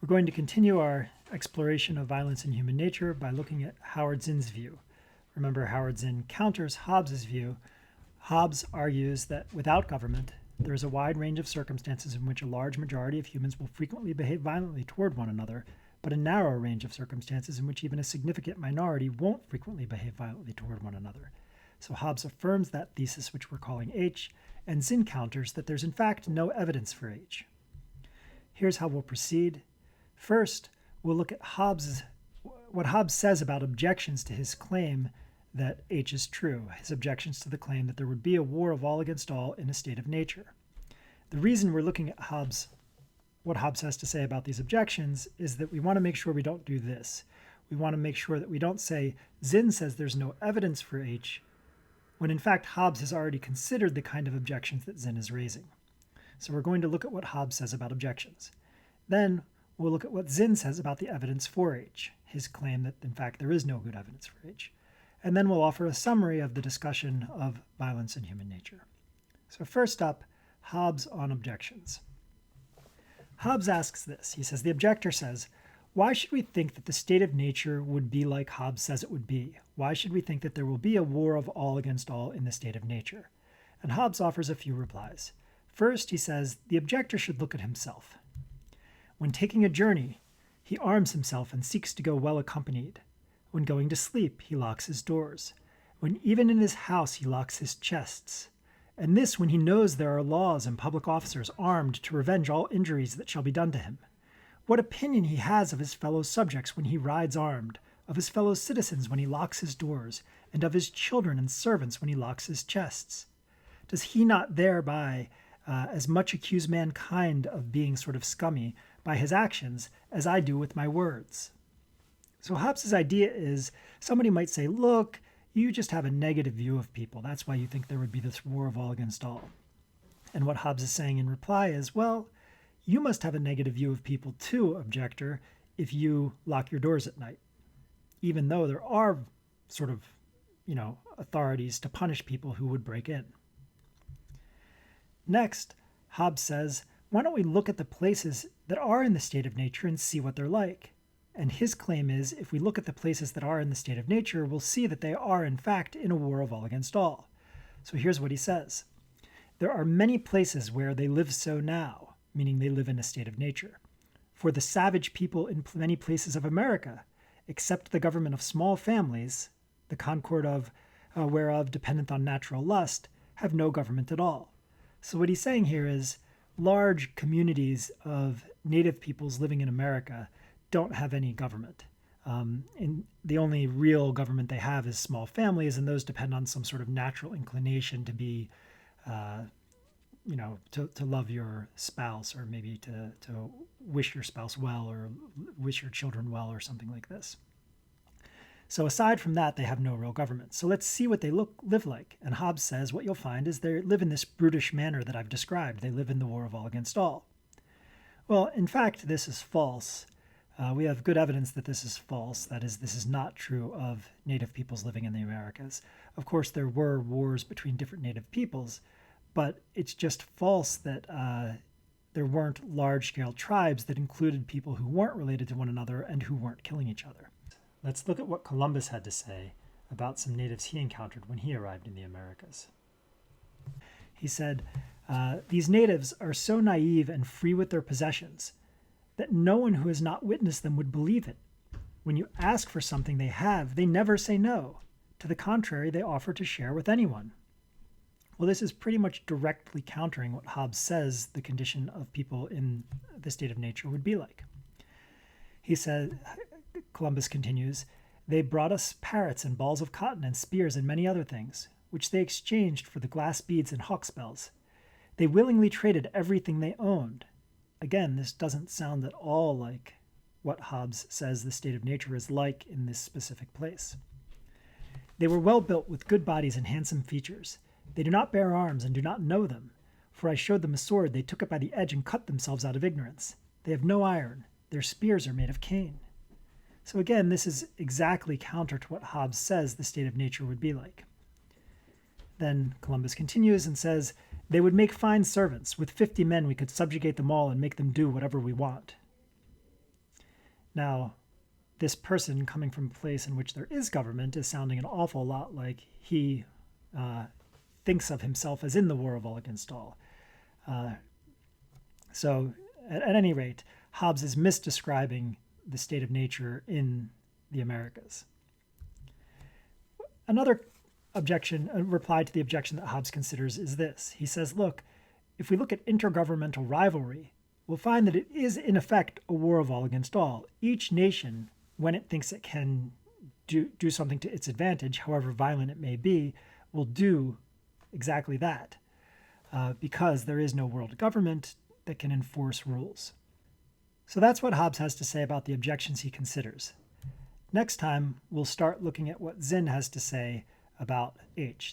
We're going to continue our exploration of violence in human nature by looking at Howard Zinn's view. Remember, Howard Zinn counters Hobbes's view. Hobbes argues that without government, there is a wide range of circumstances in which a large majority of humans will frequently behave violently toward one another, but a narrow range of circumstances in which even a significant minority won't frequently behave violently toward one another. So Hobbes affirms that thesis, which we're calling H, and Zinn counters that there's in fact no evidence for H. Here's how we'll proceed. First, we'll look at what Hobbes says about objections to his claim that H is true, his objections to the claim that there would be a war of all against all in a state of nature. The reason we're looking at what Hobbes has to say about these objections is that we want to make sure we don't do this. We want to make sure that we don't say Zinn says there's no evidence for H, when in fact Hobbes has already considered the kind of objections that Zinn is raising. So we're going to look at what Hobbes says about objections. Then we'll look at what Zinn says about the evidence for H, his claim that in fact there is no good evidence for H. And then we'll offer a summary of the discussion of violence in human nature. So first up, Hobbes on objections. Hobbes asks this. He says, the objector says, why should we think that the state of nature would be like Hobbes says it would be? Why should we think that there will be a war of all against all in the state of nature? And Hobbes offers a few replies. First, he says, the objector should look at himself. When taking a journey, he arms himself and seeks to go well accompanied. When going to sleep, he locks his doors. When even in his house, he locks his chests. And this when he knows there are laws and public officers armed to revenge all injuries that shall be done to him. What opinion he has of his fellow subjects when he rides armed, of his fellow citizens when he locks his doors, and of his children and servants when he locks his chests? Does he not thereby as much accuse mankind of being sort of scummy by his actions as I do with my words? So Hobbes' idea is somebody might say, look, you just have a negative view of people. That's why you think there would be this war of all against all. And what Hobbes is saying in reply is, well, you must have a negative view of people too, objector, if you lock your doors at night, even though there are sort of, authorities to punish people who would break in. Next, Hobbes says, why don't we look at the places that are in the state of nature and see what they're like? And his claim is, if we look at the places that are in the state of nature, we'll see that they are, in fact, in a war of all against all. So here's what he says. There are many places where they live so now, meaning they live in a state of nature. For the savage people in many places of America, except the government of small families, the concord of whereof dependent on natural lust, have no government at all. So what he's saying here is large communities of native peoples living in America don't have any government. And the only real government they have is small families, and those depend on some sort of natural inclination to be, to love your spouse, or maybe to wish your spouse well, or wish your children well, or something like this. So aside from that, they have no real government. So let's see what they live like. And Hobbes says what you'll find is they live in this brutish manner that I've described. They live in the war of all against all. Well, in fact, this is false. We have good evidence that this is false. That is, this is not true of native peoples living in the Americas. Of course, there were wars between different native peoples, but it's just false that there weren't large-scale tribes that included people who weren't related to one another and who weren't killing each other. Let's look at what Columbus had to say about some natives he encountered when he arrived in the Americas. He said, these natives are so naive and free with their possessions that no one who has not witnessed them would believe it. When you ask for something they have, they never say no. To the contrary, they offer to share with anyone. Well, this is pretty much directly countering what Hobbes says the condition of people in the state of nature would be like. He said, Columbus continues, they brought us parrots and balls of cotton and spears and many other things, which they exchanged for the glass beads and hawksbells. They willingly traded everything they owned. Again, this doesn't sound at all like what Hobbes says the state of nature is like in this specific place. They were well built with good bodies and handsome features. They do not bear arms and do not know them. For I showed them a sword, they took it by the edge and cut themselves out of ignorance. They have no iron. Their spears are made of cane. So again, this is exactly counter to what Hobbes says the state of nature would be like. Then Columbus continues and says, they would make fine servants. With 50 men we could subjugate them all and make them do whatever we want. Now, this person coming from a place in which there is government is sounding an awful lot like he thinks of himself as in the war of all against all. So, at any rate, Hobbes is misdescribing the state of nature in the Americas. Another objection, a reply to the objection that Hobbes considers is this. He says, look, if we look at intergovernmental rivalry, we'll find that it is in effect a war of all against all. Each nation, when it thinks it can do something to its advantage, however violent it may be, will do exactly that because there is no world government that can enforce rules. So that's what Hobbes has to say about the objections he considers. Next time, we'll start looking at what Zinn has to say about H.